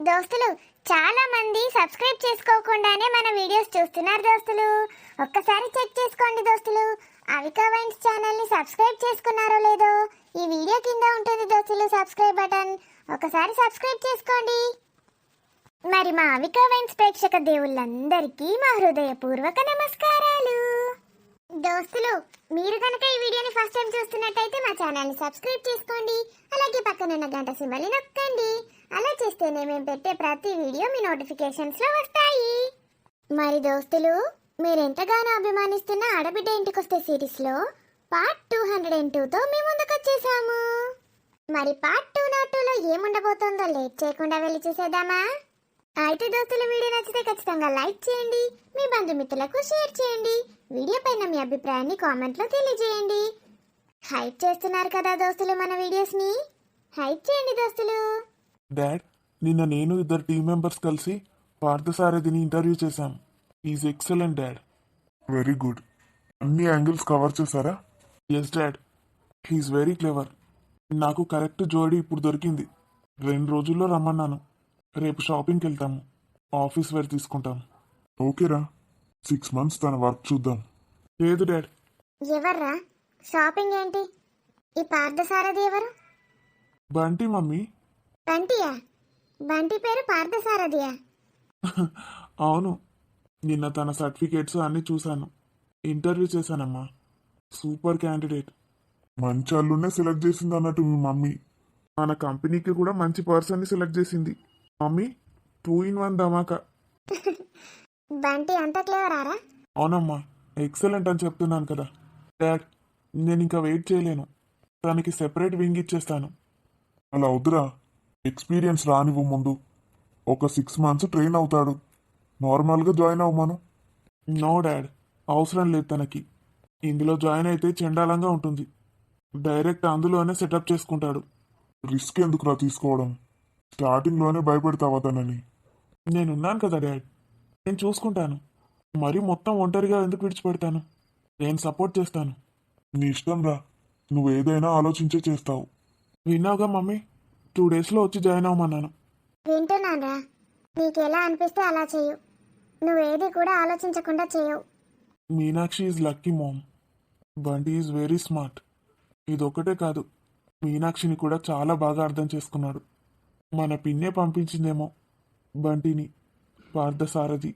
దోస్తులు, చాలా మంది సబ్స్క్రైబ్ చేసుకోకుండానే మన వీడియోస్ చూస్తున్నారు దోస్తులు. ఒక్కసారి చెక్ చేసుకోండి దోస్తులు. అవికా వైన్స్ ఛానల్ ని సబ్స్క్రైబ్ చేసుకున్నారో లేదో ఈ వీడియో కింద ఉంటుంది దోస్తులు సబ్స్క్రైబ్ బటన్. ఒకసారి సబ్స్క్రైబ్ చేసుకోండి. మరి మా అవికా వైన్స్ ప్రేక్షక దేవుళ్ళందరికీ మా హృదయపూర్వక నమస్కారాలు. దోస్తులు, మీరు కనుక ఈ వీడియోని ఫస్ట్ టైం చూస్తున్నట్టయితే మా ఛానల్ని సబ్స్క్రైబ్ చేసుకోండి. అలాగే పక్కనున్న గంట సింబల్ని నొక్కండి. అలా చేస్తేనే మేము పెట్టే ప్రతి వీడియో మీ నోటిఫికేషన్స్లో వస్తాయి. మరి దోస్తులు, మీరెంతగానో అభిమానిస్తున్న ఆడబిడ్డ ఇంటికొస్తే సిరీస్లో పార్ట్ 202తో మీ ముందుకు వచ్చేసాము. మరి పార్ట్ 202లో ఏముండబోతుందో లేట్ చేయకుండా వెళ్ళి చూసేద్దామా? అయితే దోస్తులు, వీడియో నచ్చితే ఖచ్చితంగా లైక్ చేయండి, మీ బంధుమిత్రులకు షేర్ చేయండి, వీడియో పైన మీ అభిప్రాయాన్ని కామెంట్లో తెలియజేయండి. హైప్ చేస్తున్నారు కదా దోస్తులు మన వీడియోస్ని, హైప్ చేయండి దోస్తులు. డాడ్, నిన్న నేను ఇద్దరు టీం మెంబర్స్ కలిసి పార్థసారథిని ఇంటర్వ్యూ చేశాం. Is excellent dad. Very good. అన్ని యాంగిల్స్ కవర్ చేశారా? Yes dad, he's very clever. నాకు కరెక్ట్ జోడీ ఇప్పుడు దొరికింది. 2 రోజుల్లో రమ్మన్నాను. రేపు షాపింగ్కి వెళ్తాము. ఆఫీస్ వేర్ తీసుకుంటాం. ఓకేరా, 6 months తన వర్క్ చూద్దాం. లేదు డాడ్. ఎవర్రా షాపింగ్ ఏంటి? ఈ పార్థసారథి ఎవరు? బంటి మమ్మీ. బంటియా? బంటి పేరు పార్థసారథియా? అవును, నిన్న తన సర్టిఫికేట్స్ అన్నీ చూశాను. ఇంటర్వ్యూ చేశానమ్మా. Super candidate. మంచి అల్లునే సెలెక్ట్ చేసింది అన్నట్టు మీ మమ్మీ. మన కంపెనీకి కూడా మంచి పర్సన్ని సెలెక్ట్ చేసింది మమ్మీ. 2 in 1 ధమాకా. బంటి అంత క్లేవరారా? అవునమ్మా, ఎక్సలెంట్ అని చెప్తున్నాను కదా డాడ్. నేను ఇంకా వెయిట్ చేయలేను. తనకి సెపరేట్ వింగ్ ఇచ్చేస్తాను. అలా వద్దురా, ఎక్స్పీరియన్స్ రానివ్వు ముందు. ఒక 6 months ట్రైన్ అవుతాడు. నార్మల్గా జాయిన్ అవ్వమను. నో డాడ్, అవసరం లేదు తనకి. ఇందులో జాయిన్ అయితే చండాలంగా ఉంటుంది. డైరెక్ట్ అందులోనే సెటప్ చేసుకుంటాడు. రిస్క్ ఎందుకురా తీసుకోవడం? స్టార్టింగ్లోనే భయపెడతావా తనని? నేనున్నాను కదా డాడ్, నేను చూసుకుంటాను. మరి మొత్తం ఒంటరిగా ఎందుకు విడిచిపెడతాను? నేను సపోర్ట్ చేస్తాను. నీ ఇష్టం రా, నువ్వు ఏదైనా ఆలోచించే చేస్తావు. విన్నావుగా మమ్మీ, 2 daysలో వచ్చి జాయిన్ అవ్వమన్నాను. వింటున్నానరా, నీకెలా అనిపిస్తే అలా చేయు. నువ్వేది కూడా ఆలోచించకుండా చేయవు. Meenakshi is lucky mom. Bandi is very smart. ఇదొక్కటే కాదు, మీనాక్షిని కూడా చాలా బాగా అర్థం చేసుకున్నాడు. మన పిన్నే పంపించిందేమో బంటిని పార్థసారథి.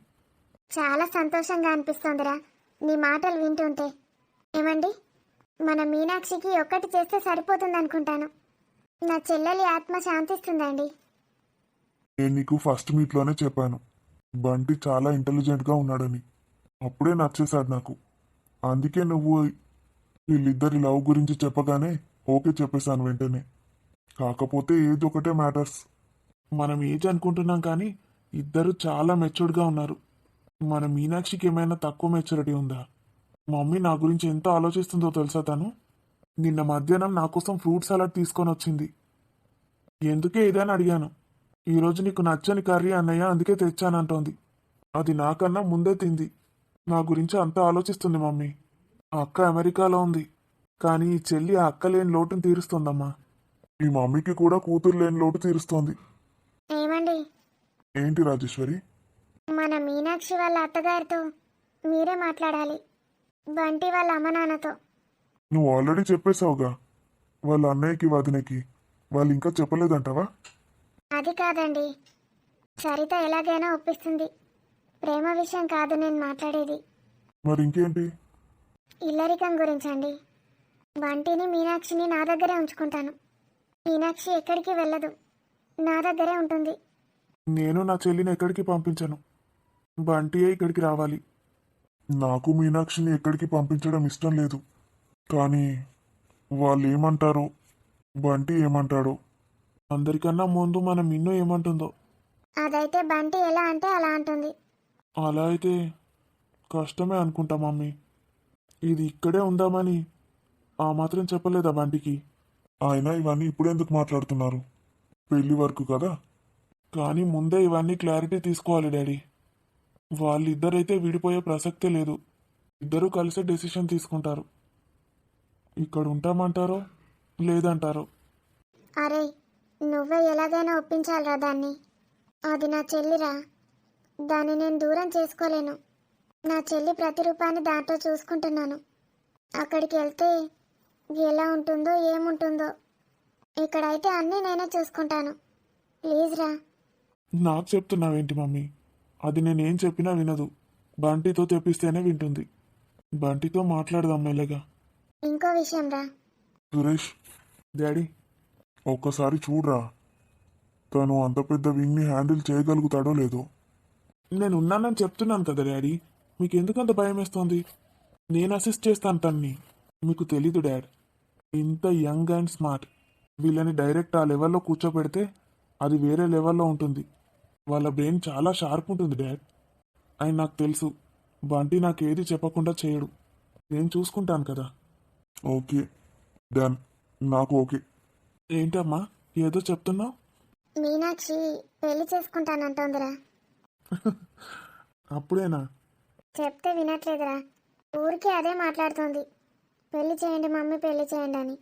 చాలా సంతోషంగా అనిపిస్తోందిరా నీ మాటలు వింటుంటే. ఏమండి, మన మీనాక్షికి ఒక్కటి చేస్తే సరిపోతుంది అనుకుంటాను. నా చెల్లెలి ఆత్మ శాంతిస్తుందండి. నేను నీకు ఫస్ట్ మీట్లోనే చెప్పాను, బంటి చాలా ఇంటెలిజెంట్గా ఉన్నాడని. అప్పుడే నచ్చేశాడు నాకు. అందుకే నువ్వు వీళ్ళిద్దరి లవ్ గురించి చెప్పగానే ఓకే చెప్పేశాను వెంటనే. కాకపోతే ఏజ్ ఒకటే మ్యాటర్స్. మనం ఏజ్ అనుకుంటున్నాం కానీ ఇద్దరు చాలా మెచ్యూర్డ్గా ఉన్నారు. మన మీనాక్షికి ఏమైనా తక్కువ మెచ్యూరిటీ ఉందా? మమ్మీ నా గురించి ఎంత ఆలోచిస్తుందో తెలుసా తను? నిన్న మధ్యాహ్నం నా కోసం ఫ్రూట్ సలాడ్ తీసుకొని వచ్చింది. ఎందుకే ఇదని అడిగాను. ఈరోజు నీకు నచ్చని కర్రీ అన్నయ్య, అందుకే తెచ్చానంటోంది. అది నాకన్నా ముందే తింది. నా గురించి అంతా ఆలోచిస్తుంది మమ్మీ. ఆ అక్క అమెరికాలో ఉంది, కానీ ఈ చెల్లి ఆ అక్క లేని లోటును తీరుస్తోందమ్మా. ఈ మమ్మీకి కూడా కూతురు లేని లోటు తీరుస్తోంది. ఏమండి, ఏంటి రాజేశ్వరి? మన మీనాక్షి వాళ్ళ అత్తగారితో మీరే మాట్లాడాలి, బంటి వాళ్ళ అమ్మ నాన్నతో. నువ్వు ఆల్రెడీ చెప్పేశావుగా వాళ్ళ అన్నయ్యకి వదినకి. వాళ్ళు ఇంకా చెప్పలేదంటావా? అది కాదండి, సరిత ఎలాగైనా ఒప్పిస్తుంది. ప్రేమ విషయం కాదు నేను మాట్లాడేది. మరి ఇంకేంటి? ఇల్లరికం గురించండి. బంటిని మీనాక్షిని నా దగ్గరే ఉంచుకుంటాను. మీనాక్షి ఎక్కడికి వెళ్ళదు, నా దగ్గరే ఉంటుంది. నేను నా చెల్లిని ఎక్కడికి పంపించను. బంటియే ఇక్కడికి రావాలి. నాకు మీనాక్షిని ఎక్కడికి పంపించడం ఇష్టం లేదు. కానీ వాళ్ళు ఏమంటారో, బంటి ఏమంటాడో. అందరికన్నా ముందు మన మిన్ను ఏమంటుందో. అదైతే బంటి ఎలా అంటే అలా అంటుంది. అలా అయితే కష్టమే అనుకుంటా మమ్మీ. ఇది ఇక్కడే ఉందామని ఆ మాత్రం చెప్పలేదా బంటికి? ఆయన ఇవన్నీ ఇప్పుడెందుకు మాట్లాడుతున్నారు? పెళ్లి వరకు కదా. కానీ ముందే ఇవన్నీ క్లారిటీ తీసుకోవాలి డాడీ. వాళ్ళిద్దరైతే విడిపోయే ప్రసక్తే లేదు. ఇద్దరూ కలిసే డెసిషన్ తీసుకుంటారు. ఇక్కడ ఉంటామంటారో లేదంటారో. అరే, నువ్వే ఎలాగైనా ఒప్పించాలిరా దాన్ని. అది నా చెల్లిరా, దాన్ని నేను దూరం చేసుకోలేను. నా చెల్లి ప్రతిరూపాన్ని దాంట్లో చూసుకుంటున్నాను. అక్కడికి వెళ్తే ఎలా ఉంటుందో ఏముంటుందో. ఇక్కడైతే అన్నీ నేనే చూసుకుంటాను. ప్లీజ్ రా. నాకు చెప్తున్నావేంటి మమ్మీ? అది నేనేం చెప్పినా వినదు. బంటితో తెప్పిస్తేనే వింటుంది. బంటితో మాట్లాడదాం మెల్లగా. ఇంకో విషయం రా. సురేష్, డాడీ ఒక్కసారి చూడరా, తను అంత పెద్ద వింగ్ని హ్యాండిల్ చేయగలుగుతాడో లేదో. నేను ఉన్నానని చెప్తున్నాను కదా డాడీ, మీకు ఎందుకంత భయం వేస్తోంది? నేను అసిస్ట్ చేస్తాను తన్ని. మీకు తెలీదు డాడ్, ఇంత యంగ్ అండ్ స్మార్ట్. వీళ్ళని డైరెక్ట్ ఆ లెవెల్లో కూర్చోపెడితే అది వేరే లెవెల్లో ఉంటుంది. వాళ్ళ బ్రెయిన్ చాలా షార్ప్ ఉంటుంది డాడ్. అని నాకు తెలుసు. బంటి నాకు ఏది చెప్పకుండా చేయడు. నేను చూసుకుంటాను కదా. ఓకే డన్, నాకు ఓకే. ఏంటమ్మా ఏదో చెప్తున్నావు? మీనాక్షి పెళ్లి చేసుకుంటానంటోందిరా. అప్పుడేనా? చెప్తే వినట్లేదురా. ఊరికే అదే మాట్లాడుతోంది. పెళ్లి చేయండి మమ్మీ, పెళ్లి చేయండి అని.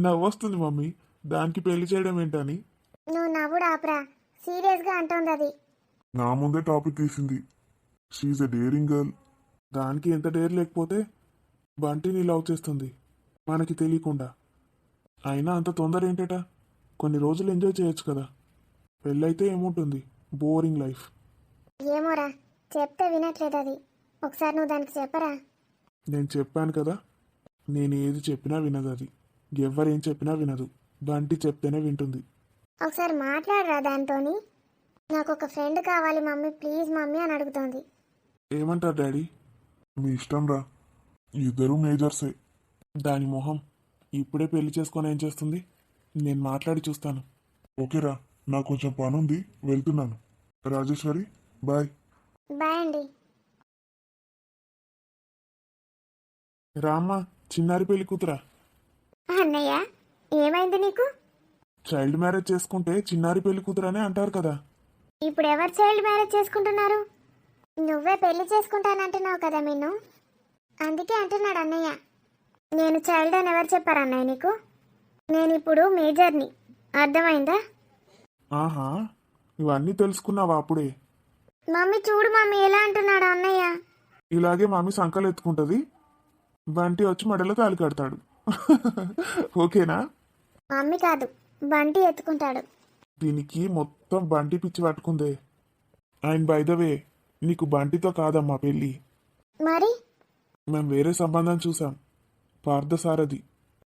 నవ్వొస్తుంది మమ్మీ, దానికి పెళ్లి చేయడం ఏంటని. నువ్వు నవ్వుడు ఆపరా, సీరియస్గా అంటోంది అది. నా ముందే టాపిక్ తీసింది. She's a daring girl. దానికి ఎంత డేర్ లేకపోతే బంటిని లవ్ చేస్తుంది మనకి తెలియకుండా. అయినా అంత తొందర ఏంటట? కొన్ని రోజులు ఎంజాయ్ చేయొచ్చు కదా. పెళ్ళైతే ఏముంటుంది, బోరింగ్ లైఫ్. ఏమోరా, చెప్తే వినట్లేదు అది. ఒకసారి నువ్వు దానికి చెప్పరా. నేను చెప్పాను కదా, నేను ఏది చెప్పినా వినదు అది. ఎవరేం చెప్పినా వినదు. బంటి చెప్తేనే వింటుంది. ఒకసారి మాట్లాడరా దాంతోని. నాకు ఒక ఫ్రెండ్ కావాలి మమ్మీ, ప్లీజ్ మమ్మీ అని అడుగుతోంది. ఏమంటారు డాడీ? మీ ఇష్టం రా, ఇద్దరు మేజర్సే. దాని మొహం ఇప్పుడే పెళ్లి చేసుకొని ఏం చేస్తుంది? నేను మాట్లాడి చూస్తాను. ఓకేరా, నాకు కొంచెం పనుంది, వెళ్తున్నాను. రాజేశ్వరి బాయ్. బాయ్ అండి. రామ్మ, చిన్నారి పెళ్లి కూతురా. అన్నయ్య, ఏమైంది నీకు? చైల్డ్ మ్యారేజ్ చేసుకుంటే చిన్నారి పెళ్లి కూతురనే అంటారు కదా. ఇప్పుడు ఎవరు చైల్డ్ మ్యారేజ్ చేసుకుంటున్నారు? నువ్వే పెళ్లి చేసుకుంటానంటున్నావు కదా మిన్ను, అందుకే అంటున్నాడు అన్నయ్య. నేను చైల్డ్ అని ఎవరు చెప్పారు అన్నయ్య నీకు? నేను ఇప్పుడు మేజర్ని, అర్థమైందా? ఆహా, ఇవన్నీ తెలుసుకున్నావా అప్పుడే? మమ్మీ చూడు మమ్మీ ఎలా అంటున్నాడు అన్నయ్య. ఇలాగే మమ్మీ సంకలు ఎత్తుకుంటుంది, బంటి వచ్చి మెడలో తాళి కడతాడు. ఓకేనా? మమ్మీ కాదు, బంటి ఎత్తుకుంటాడు. దీనికి మొత్తం బంటి పిచ్చి పట్టుకుందే. అండ్ బై ద వే, నీకు బంటితో కాదమ్మా పెళ్ళి. మరి? మేము వేరే సంబంధం చూసాం, పార్థసారథి.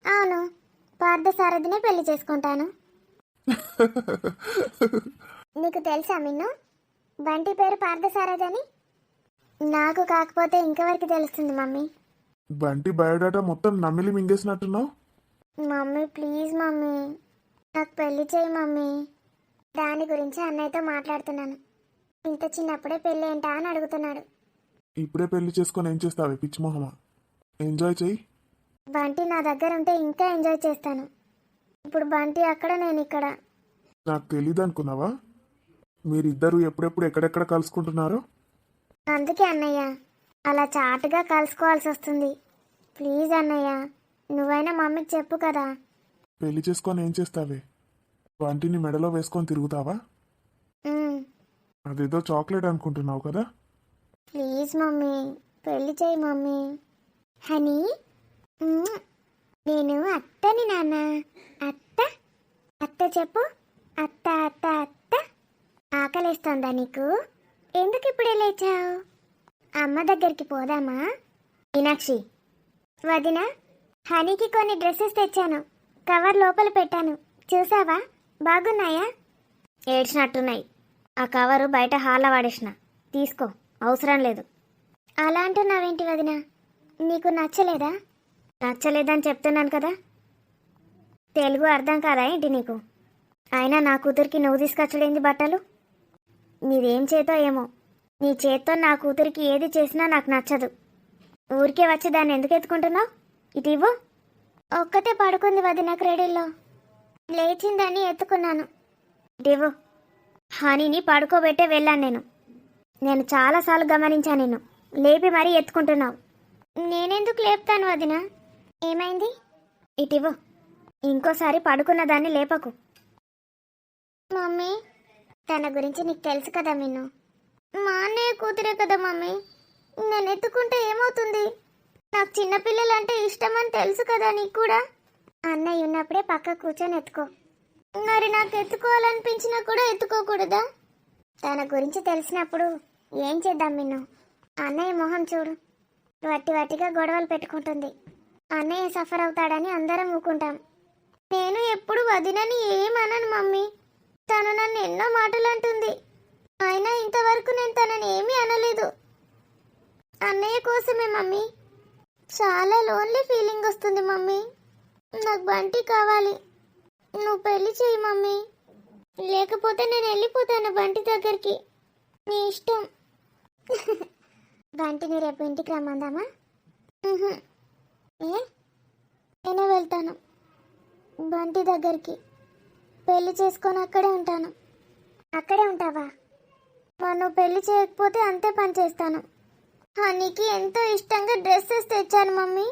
అవును, పార్థసారథినే పెళ్లి చేసుకుంటాను. నీకు తెలుసా మిన్ను, బంటి పేరు పార్థసారథి అని? నాకు కాకపోతే ఇంకెవరికి తెలుస్తుంది మమ్మీ? బంటి బయోడాటా మొత్తం నమ్మిలి మింగేసినట్టున్నావు. మమ్మీ ప్లీజ్ మమ్మీ, నాకు పెళ్లి చేయి మమ్మీ. దాని గురించి అన్నయ్యతో మాట్లాడుతున్నాను. ఇంత చిన్నప్పుడే పెళ్ళి ఏంటా అని అడుగుతున్నాడు. ఇప్పుడే పెళ్లి చేసుకొని ఏం చేస్తావే పిచ్చి మొహమా? ఎంజాయ్ చెయ్యి. బంటి నా దగ్గర ఉంటే ఇంకా ఎంజాయ్ చేస్తాను. ఇప్పుడు బంటి అక్కడ, నేను ఇక్కడ. నాకు తెలీదు అనుకున్నావా? మీరిద్దరూ ఎప్పుడెప్పుడు ఎక్కడెక్కడ కలుసుకుంటున్నారో. అందుకే అన్నయ్య అలా చాటుగా కలుసుకోవాల్సి వస్తుంది. ప్లీజ్ అన్నయ్య, నువ్వైనా మమ్మీకి చెప్పు కదా. పెళ్లి చేసుకొని ఏం చేస్తావే? వంటిని మెడలో వేసుకొని తిరుగుతావా? ఉమ్, అదేదో చాక్లెట్ అనుకుంటున్నావు కదా. ప్లీజ్ మమ్మీ, పెళ్లి చేయి మమ్మీ. హనీ, ఉమ్, నేను అత్తని నాన్న. అత్త అత్త చెప్పు. అత్త అత్త అత్త. ఆకలేస్తోందా నీకు? ఎందుకు ఇప్పుడే లేచావు? అమ్మ దగ్గరికి పోదామా? మీనాక్షి, వదిన, హనీకి కొన్ని డ్రెస్సెస్ తెచ్చాను, కవర్ లోపల పెట్టాను, చూసావా? బాగున్నాయా? ఏడ్చినట్టున్నాయి. ఆ కవరు బయట హాల్లో వాడేసిన, తీసుకో, అవసరం లేదు. అలా అంటున్నావేంటి వదిన? నీకు నచ్చలేదా? నచ్చలేదని చెప్తున్నాను కదా. తెలుగు అర్థం కాదా ఏంటి నీకు? అయినా నా కూతురికి నువ్వు తీసుకొచ్చలేంది బట్టలు? నీదేం చేతో ఏమో, నీ చేత్తో నా కూతురికి ఏది చేసినా నాకు నచ్చదు. ఊరికే వచ్చి దాన్ని ఎందుకు ఎత్తుకుంటున్నావు? ఇటు ఇవ్వు. ఒక్కతే పడుకుంది వదిన క్రెడిల్లో, లేచిందని ఎత్తుకున్నాను. ఇటు ఇవ్వు. హనీని పడుకోబెట్టే వెళ్ళాను నేను చాలాసార్లు గమనించాను, నిన్ను లేపి మరీ ఎత్తుకుంటున్నావు. నేనెందుకు లేపుతాను వదిన? ఏమైంది? ఇటివ్వు. ఇంకోసారి పడుకున్న దాన్ని లేపకు. మమ్మీ తన గురించి నీకు తెలుసు కదా మిన్ను. మా అన్నయ్య కూతురే కదా మమ్మీ. నేను ఎత్తుకుంటే ఏమవుతుంది? నాకు చిన్నపిల్లలంటే ఇష్టమని తెలుసు కదా నీకు కూడా. అన్నయ్య ఉన్నప్పుడే పక్క కూర్చొని ఎత్తుకో. మరి నాకు ఎత్తుకోవాలనిపించినా కూడా ఎత్తుకోకూడదా? తన గురించి తెలిసినప్పుడు ఏం చేద్దాం మిన్ను? అన్నయ్య మొహం చూడు, వట్టిగా గొడవలు పెట్టుకుంటుంది. అన్నయ్య సఫర్ అవుతాడని అందరం ఊకుంటాం. నేను ఎప్పుడు వదినని ఏమనను మమ్మీ. తను నన్ను ఎన్నో మాటలు అంటుంది, అయినా ఇంతవరకు నేను తనని ఏమీ అనలేదు. అన్నయ్య కోసమే మమ్మీ. చాలా లోన్లీ ఫీలింగ్ వస్తుంది మమ్మీ. నాకు బంటి కావాలి. నువ్వు పెళ్లి చేయి మమ్మీ, లేకపోతే నేను వెళ్ళిపోతాను బంటి దగ్గరికి. నీ ఇష్టం. బంటిని రేపు ఇంటికి రమ్మందామా? ఏ నేనే వెళ్తాను బంటి దగ్గరికి. పెళ్లి చేసుకొని అక్కడే ఉంటాను. అక్కడే ఉంటావా? మరి నువ్వు పెళ్లి చేయకపోతే అంతే పని చేస్తాను. హనీకి ఎంతో ఇష్టంగా డ్రెస్సెస్ తెచ్చాను మమ్మీ,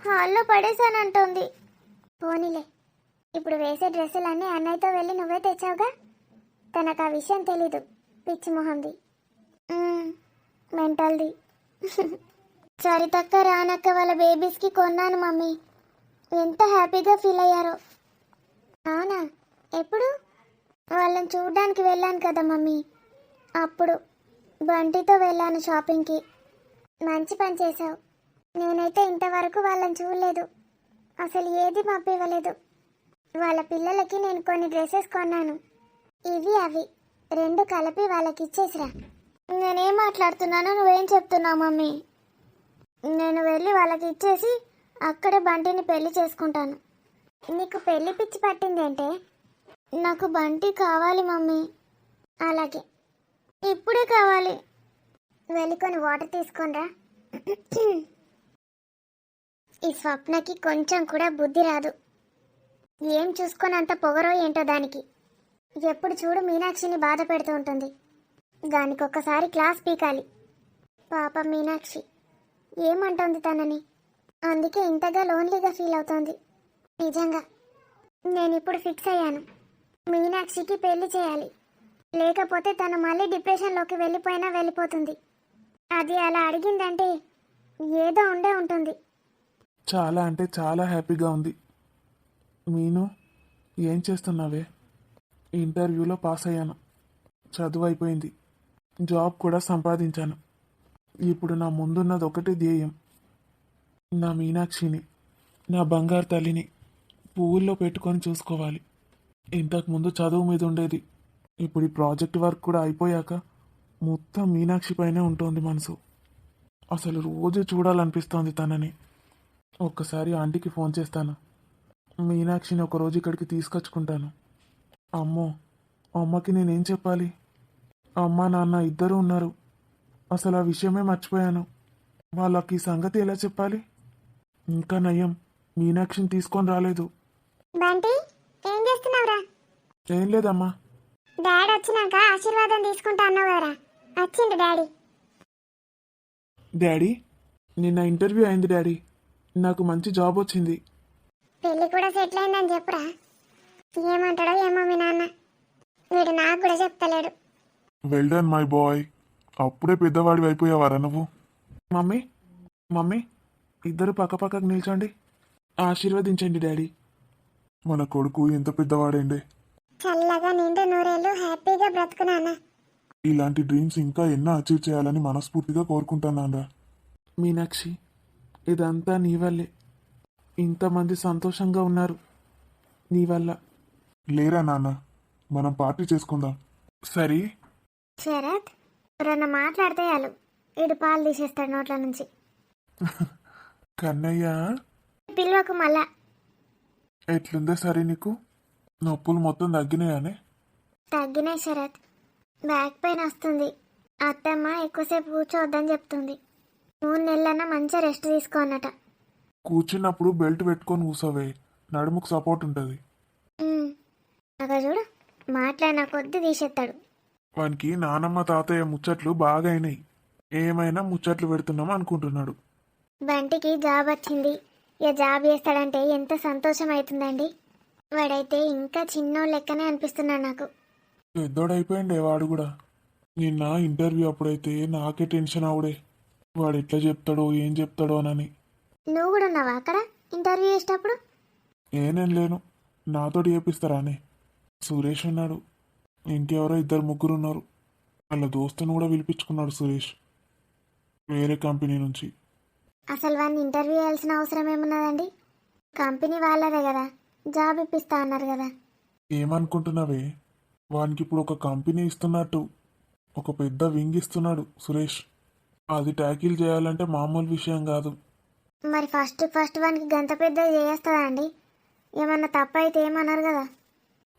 హాల్లో పడేశానంటోంది. పోనీలే, ఇప్పుడు వేసే డ్రెస్సులన్నీ అన్నయ్యతో వెళ్ళి నువ్వే తెచ్చావుగా. తనకు ఆ విషయం తెలీదు, పిచ్చి మొహంది, మెంటల్ది. సరితక్క రానక్క వాళ్ళ బేబీస్కి కొన్నాను మమ్మీ. ఎంత హ్యాపీగా ఫీల్ అయ్యారో. అవునా? ఎప్పుడు? వాళ్ళని చూడ్డానికి వెళ్ళాను కదా మమ్మీ, అప్పుడు బంటితో వెళ్ళాను షాపింగ్కి. మంచి పని చేశావు. నేనైతే ఇంతవరకు వాళ్ళని చూడలేదు, అసలు ఏది పంపివ్వలేదు. వాళ్ళ పిల్లలకి నేను కొన్ని డ్రెస్సెస్ కొన్నాను. ఇవి అవి రెండు కలిపి వాళ్ళకి ఇచ్చేసిరా. నేనేం మాట్లాడుతున్నానో నువ్వేం చెప్తున్నావు మమ్మీ? నేను వెళ్ళి వాళ్ళకి ఇచ్చేసి అక్కడే బంటిని పెళ్లి చేసుకుంటాను. నీకు పెళ్లి పిచ్చి పట్టిందేంటే? నాకు బంటి కావాలి మమ్మీ. అలాగే, ఇప్పుడే కావాలి. వెళ్ళి కొన్ని వాటర్ తీసుకొనిరా. ఈ స్వప్నకి కొంచెం కూడా బుద్ధి రాదు. ఏం చూసుకొని అంత పొగరో ఏంటో దానికి. ఎప్పుడు చూడు మీనాక్షిని బాధ పెడుతూ ఉంటుంది. దానికి ఒక్కసారి క్లాస్ పీకాలి. పాప మీనాక్షి ఏమంటోంది తనని, అందుకే ఇంతగా లోన్లీగా ఫీల్ అవుతోంది. నిజంగా నేను ఇప్పుడు ఫిక్స్ అయ్యాను, మీనాక్షికి పెళ్లి చేయాలి. లేకపోతే తను మళ్ళీ డిప్రెషన్లోకి వెళ్ళిపోయినా వెళ్ళిపోతుంది. అది అలా అడిగిందంటే ఏదో ఉండే ఉంటుంది. చాలా అంటే చాలా హ్యాపీగా ఉంది. మీను, ఏం చేస్తున్నావే? ఇంటర్వ్యూలో పాస్ అయ్యాను, చదువు అయిపోయింది, జాబ్ కూడా సంపాదించాను. ఇప్పుడు నా ముందున్నది ఒకటే ధ్యేయం. నా మీనాక్షిని, నా బంగారు తల్లిని పువ్వుల్లో పెట్టుకొని చూసుకోవాలి. ఇంతకుముందు చదువు మీద ఉండేది, ఇప్పుడు ఈ ప్రాజెక్ట్ వర్క్ కూడా అయిపోయాక మొత్తం మీనాక్షి పైనే ఉంటుంది మనసు. అసలు రోజు చూడాలనిపిస్తోంది తనని. ఒక్కసారి ఆంటీకి ఫోన్ చేస్తాను, మీనాక్షిని ఒకరోజు ఇక్కడికి తీసుకొచ్చుకుంటాను. అమ్మో, అమ్మకి నేనేం చెప్పాలి? అమ్మ నాన్న ఇద్దరు ఉన్నారు, అసలు ఆ విషయమే మర్చిపోయాను. వాళ్ళకి ఈ సంగతి ఎలా చెప్పాలి? ఇంకా నయం, మీనాక్షిని తీసుకొని రాలేదు. బంటి, ఏం చేస్తున్నావురా? ఏం లేదమ్మా. డాడీ వచ్చినాక ఆశీర్వాదం తీసుకుంటా అన్నావు కదరా, వచ్చిండు డాడీ. డాడీ, నిన్న ఇంటర్వ్యూ అయింది డాడీ, నాకు మంచి జాబ్ వచ్చింది. పెళ్లి కూడా సెటిల్ అయిందని చెప్పురా. ఏమంటాడో ఏమో మీ నాన్న, వీడు నాకు కూడా చెప్తలేడు. వెల్ డన్ మై బాయ్, అప్పుడే పెద్దవాడివి అయిపోయావారా నువ్వు? మమ్మీ, మమ్మీ, ఇద్దరు పక్కపక్కకు నిల్చోండి, ఆశీర్వదించండి డాడీ. మన కొడుకు ఎంత పెద్దవాడండి. చల్లగా నిండు నూరేళ్ళు హ్యాపీగా బ్రతుకునానా. ఇలాంటి డ్రీమ్స్ ఇంకా ఎన్నో అచీవ్ చేయాలని మనస్ఫూర్తిగా కోరుకుంటున్నాను. మీనాక్షి, ఇదంతా నీ వల్లే. ఇంతమంది సంతోషంగా ఉన్నారు నీ వల్ల. లేరా నాన్న, మనం పార్టీ చేసుకుందాం. సరే శరత్, ఎవరన్నా మాట్లాడితే చాలు వీడు పాలు తీసేస్తాడు నోట్ల నుంచి. కన్నయ్య, పిల్లలకు మళ్ళా. ఎట్లుందే సరే నీకు? నొప్పులు మొత్తం తగ్గినాయానే? తగ్గినాయి శరత్, బ్యాక్ పెయిన్ వస్తుంది. అత్తమ్మ ఎక్కువసేపు కూర్చోవద్దని చెప్తుంది. 3 నెలలన్నా మంచిగా రెస్ట్ తీసుకోనట. కూర్చున్నప్పుడు బెల్ట్ పెట్టుకొని కూసోవే, నడుముకు సపోర్ట్ ఉంటుంది. అక్కడ చూడు, మాట్లాడిన కొద్దీ తీసేస్తాడు. వానికి నానమ్మ తాతయ్య ముచ్చట్లు బాగా అయినాయి, ఏమైనా ముచ్చట్లు పెడుతున్నాం అనుకుంటున్నాడు. బంటికి జాబ్ వచ్చింది, ఇక జాబ్ చేస్తాడంటే ఎంత సంతోషం అవుతుందండి. వాడైతే ఇంకా చిన్నోడు లెక్కనే అనిపిస్తున్నాడు నాకు. పెద్దోడైపోయిండే వాడు కూడా. నిన్న ఇంటర్వ్యూ అప్పుడైతే నాకే టెన్షన్ అవుడే, వాడు ఎట్లా చెప్తాడో ఏం చెప్తాడో అని. నువ్వు కూడా ఉన్నావా అక్కడ ఇంటర్వ్యూ చేసేటప్పుడు? నేను లేను, నాతోటి చేపిస్తారా అని. సురేష్ ఉన్నాడు, ఇంకెవరో ఇద్దరు ముగ్గురు ఉన్నారు. వాళ్ళ దోస్తును కూడా పిలిపించుకున్నాడు సురేష్, వేరే కంపెనీ నుంచి. అసలు వాడిని ఇంటర్వ్యూ చేయాల్సిన అవసరం ఏమున్నదండి? కంపెనీ వాళ్ళదే కదా, జాబ్ ఇప్పిస్తా అన్నారు కదా. ఏమనుకుంటున్నావే, వానికి ఇప్పుడు ఒక కంపెనీ ఇస్తున్నట్టు ఒక పెద్ద వింగ్ ఇస్తున్నాడు సురేష్. అది ట్యాకిల్ చేయాలంటే మామూలు విషయం కాదు. మరి ఫస్ట్ వానికి గంత పెద్దది చేస్తుందా అండి? ఏమన్నా తప్పు అయితే ఏమన్నారు కదా.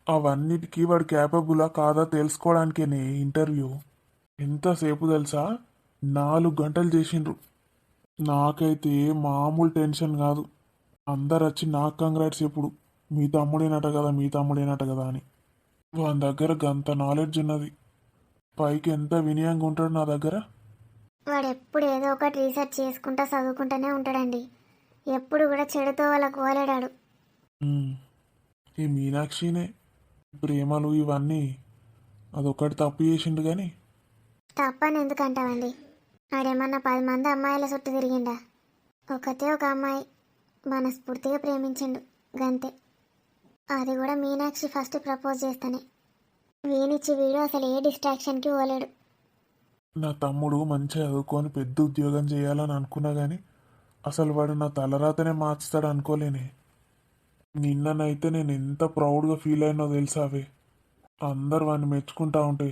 అవన్నిటికీ వాడు క్యాపబులా కాదా తెలుసుకోవడానికేనే ఇంటర్వ్యూ. ఎంతసేపు తెలుసా, 4 గంటలు చేసిండ్రు. నాకైతే మామూలు టెన్షన్ కాదు. అందరు వచ్చి నాకు కంగ్రాట్స్ ఎప్పుడు, మీ తమ్ముడేనట కదా మీ తమ్ముడేనట కదా అని. వాని దగ్గర గంత నాలెడ్జ్ ఉన్నది, పైకి ఎంత వినయంగా ఉంటాడు నా దగ్గర. వాడు ఎప్పుడు ఏదో ఒకటి రీసెర్చ్ చేసుకుంటా చదువుకుంటూనే ఉంటాడండి. ఎప్పుడు కూడా చెడుతో వాళ్ళకు ఓలేడాడు. ఉమ్, ఈ మీనాక్షినే ప్రేమలు ఇవన్నీ అదొకటి తప్పు చేసిండు కానీ. తప్పని ఎందుకంటావండి? వాడేమన్నా 10 మంది అమ్మాయిల చుట్టూ తిరిగిండా? ఒకతే ఒక అమ్మాయి మనస్ఫూర్తిగా ప్రేమించిండు, గంతే. అది కూడా మీనాక్షి ఫస్ట్ ప్రపోజ్ చేస్తానే. వీనిచ్చి వీడు అసలు ఏ డిస్ట్రాక్షన్కి పోలేడు. నా తమ్ముడు మంచిగా చదువుకొని పెద్ద ఉద్యోగం చేయాలని అనుకున్నా కానీ అసలు వాడు నా తలరాతనే మార్చుతాడు అనుకోలేనే. నిన్ననైతే నేను ఎంత ప్రౌడ్గా ఫీల్ అయినో తెలుసావే. అందరు వాడిని మెచ్చుకుంటా ఉంటే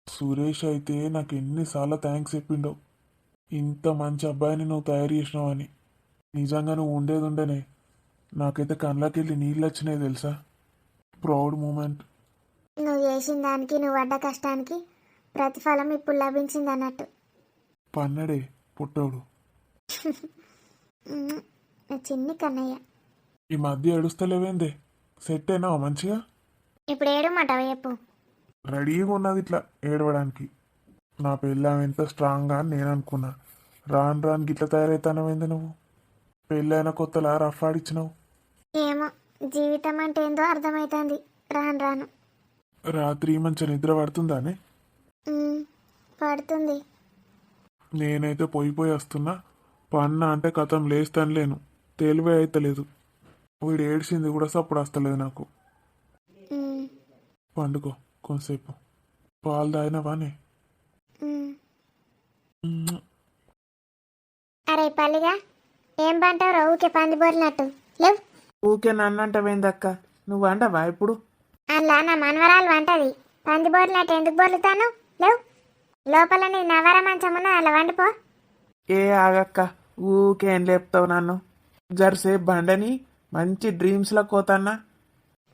సురేష్ అయితే నాకు ఎన్నిసార్లు థ్యాంక్స్ చెప్పిండో, ఇంత మంచి అబ్బాయిని నువ్వు తయారు చేసినావని. నిజంగా నువ్వు ఉండేది ఉండనే నాకైతే కళ్ళకెళ్ళి నీళ్ళు వచ్చినాయి తెలుసా. Proud moment. నువ్వు చేసిన దానికి, నువ్వు పడ్డ కష్టానికి ప్రతిఫలం ఇప్పుడు లభించింది అన్నట్టు. పన్నడే పుట్టోడు. నా చిన్ని కన్నయ్య. ఈ మధ్య ఏడుస్తలేవేందే, సెట్ అయినావా మంచిగా? ఇప్పుడు ఏడమంటావు చెప్పు. రెడీగా ఉన్నది ఇట్లా ఏడవడానికి. నా పెళ్ళాం ఎంత స్ట్రాంగ్గా అని నేను అనుకున్నా. రాను రాను గిట్ల తయారవుతానవేంది నువ్వు? పెళ్ళైన కొత్తలా రఫ్ ఆడిచ్చినావు. ఏమో, జీవితం అంటే ఏందో అర్థమవుతుంది రాను రాను. రాత్రి మంచి నిద్ర పడుతుందానే? పడుతుంది. నేనైతే పోయి వస్తున్నా. పన్న అంటే కథం లేస్తాను లేను, తెలివే అయితలేదు. వీడు ఏడ్చింది కూడా సప్పుడు వస్తలేదు నాకు. ఉమ్, పండుకో కొంతసేపు. పాలు తాగినవానే? ఉమ్. అరే పల్లిగా, ఏం పంటావు ఊకే పంది బోర్లినట్టు లేవు. ఊకే నన్నంటవేందక్క, నువ్వు అంటవా ఇప్పుడు? అలా నా మనవరాలు వంటది, పంది బోర్లినట్టు ఎందుకు బోర్లుతాను లేవు. లోపల నీ నవర మంచం ఉన్నది, అలా వండిపో. ఏ ఆగక్క, ఊకే ఏం లేపుతావు నన్ను? జరసేపు బండని మంచి డ్రీమ్స్లో కోతన్నా.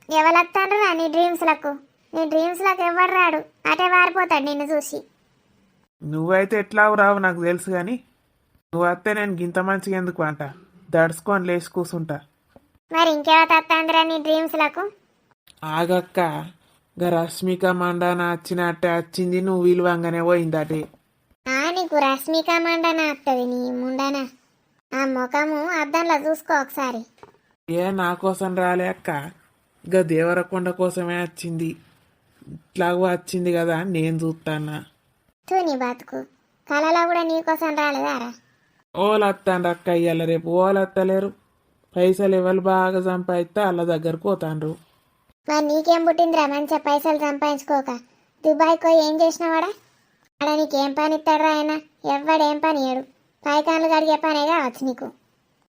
ఎవరొత్తాండ్రు నీ డ్రీమ్స్లకు? నీ డ్రీమ్స్లకు ఎవరు రాడు, అటే వారిపోతాడు నిన్ను చూసి. నువ్వైతే ఎట్లా రావు నాకు తెలుసు కానీ, నువ్వు వస్తే నేను గింత మంచిగా ఎందుకు అంట, దడుచుకొని లేచి కూర్చుంటా. మరి ఇంకెవరు వస్తాందిరా నీ డ్రీమ్స్లకు? ఆగక్క, గా రష్మిక మండాన వచ్చినట్టే వచ్చింది, నువ్వు విలువంగానే పోయిందటే. నీకు రష్మిక మండన వస్తుంది నీ ముండన. ఆ ముఖము అద్దంలో చూసుకో ఒకసారి. ఏ నా కోసం రాలే అక్క, గా దేవరకొండ కోసమే వచ్చింది. ఇట్లాగూ వచ్చింది కదా అని నేను చూస్తానా. నీ బతుకు కళలో కూడా నీకోసం రాలేదారా? ఓలత్తాండ్రు అక్క, ఇయ్యాల రేపు ఓలత్తలేరు. పైసలు ఎవరు బాగా సంపాదిస్తే వాళ్ళ దగ్గరకు పోతాండ్రు. మరి నీకేం పుట్టిందిరా మంచిగా పైసలు సంపాదించుకోక? దుబాయ్కి పోయి ఏం చేసినవాడా? ఆడ నీకేం పని ఇస్తాడరా ఆయన? ఎవ్వడేం పని ఇయ్యడు, పైకాన్లు కడిగే పనే కావచ్చు నీకు.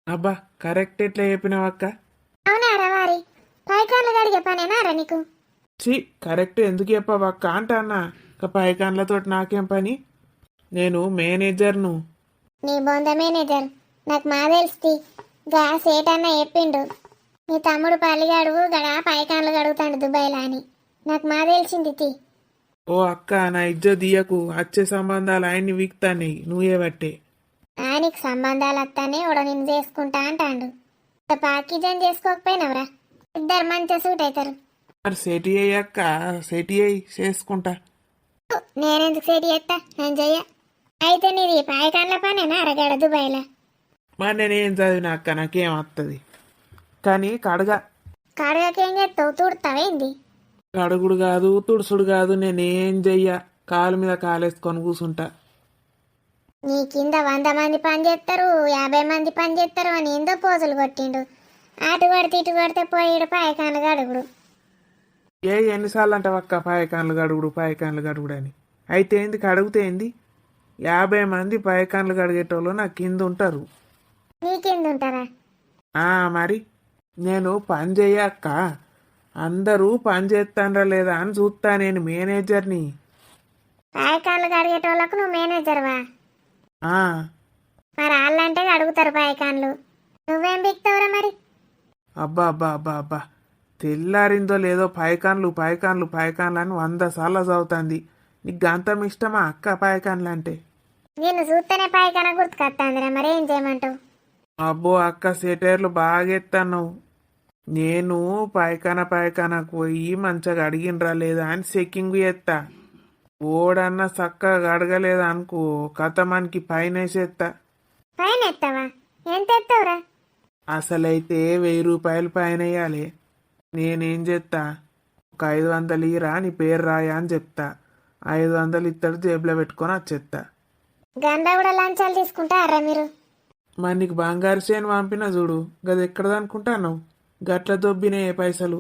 అబ్బా, కరెక్ట్ ఎట్లా చెప్పినావక్క? అవునారా వారి పైకాన్లు కడిగే పనేనారా నీకు? చి, కరెక్ట్ ఎందుకు చెప్పావక్క అంటన్నా. ఇక పైకాన్లతో నాకేం పని? నేను మేనేజర్ను. నీ బొంద మేనేజర్ నాకు మా తెలుస్తుంది. గా సేటన్న చెప్పిండు, నీ తమ్ముడు పల్లిగాడు గడా పైకాన్లు కడుగుతాడు దుబాయ్లో అని. నాకు మా తెలిసింది తి. ఓ అక్క, నా ఇజ్జో దియకు. వచ్చే సంబంధాలు ఆయన్ని వీక్తాన్ని నువ్వే బట్టే. ఆయనకి సంబంధాలు వస్తానే వాడు నిన్ను చేసుకుంటా అంటాడు. పాకిజన్ చేసుకోకపోయినవరా? ఇద్దరు మంచిగా సూట్ అవుతారు. మరి సెటి అయ్యక్క, సెటి అయ్యి చేసుకుంటా. నేనెందుకు సెట్ చేస్తా, నేను చెయ్య. అయితే నీది పైకాన్ల పనేనా అరగాడ దుబాయ్లో? మరి నేనేం చదివినా అక్క, నాకేం వస్తుంది కానీ కడగా. కడగకేం చేస్తావు, తుడతావేంది? కడుగుడు కాదు తుడుసుడు కాదు నేనేం చెయ్య కాలు మీద కాలేసుకొని కూసుంటా. నీ కింద 100 మంది పని చేస్తారు 50 మంది పని చేస్తారు అని ఏందో పోజులు కొట్టిండు. అటు కొడితే ఇటు కొడితే పోయిడు పాయకాన్లు గడుగుడు. ఎన్నిసార్లు అంటావక్క పాయకాన్లు గడుగుడు అని. అయితే ఏంది కడుగుతే ఏంది? 50 మంది పాయకాన్లు కడిగేటోళ్ళు నా కింద ఉంటారు. నీ కింద ఉంటారా? మరి నేను పని చెయ్యక్క, అందరూ పని చేస్తానరా లేదా అని చూస్తా. నేను మేనేజర్ని. పాయకాన్లు కడిగేటోళ్ళకు నువ్వు మేనేజర్వా? ఆ, మరి వాళ్ళంటే అడుగుతారు పాయకాన్లు, నువ్వేం బిక్తావురా మరి? అబ్బా తెల్లారిందో లేదో పాయకాన్లు అని 100 సార్లు చదువుతుంది. నీకు గంతం ఇష్టమా అక్క పాయకాన్లు అంటే? నిన్ను చూస్తేనే పాయకాన గుర్తుకొస్తాందిరా, మరి ఏం చేయమంటావు? అబ్బో అక్క సెటైర్లు బాగా ఎత్తాను. నేను పాయకానకు పోయి మంచిగా అడిగినరా లేదా అని చెక్కింగ్ చేస్తా. ఓడన్నా చక్కగా అడగలేదా అనుకో కథమానికి పైన వేసేస్తా. పైన ఎత్తావా? ఎంత ఎత్తావురా? అసలైతే 1000 రూపాయలు పైన వేయాలి. నేనేం చేస్తా, ఒక 500 ఇరా నీ పేరు రాయా అని చెప్తా. 500 ఇత్తడు జేబులో పెట్టుకొని వచ్చేస్తా. గండ కూడా లంచాలు తీసుకుంటారా మీరు? మరి నీకు బంగారు చేను పంపిన చూడు, గది ఎక్కడదనుకుంటాను గట్ల దొబ్బినే పైసలు.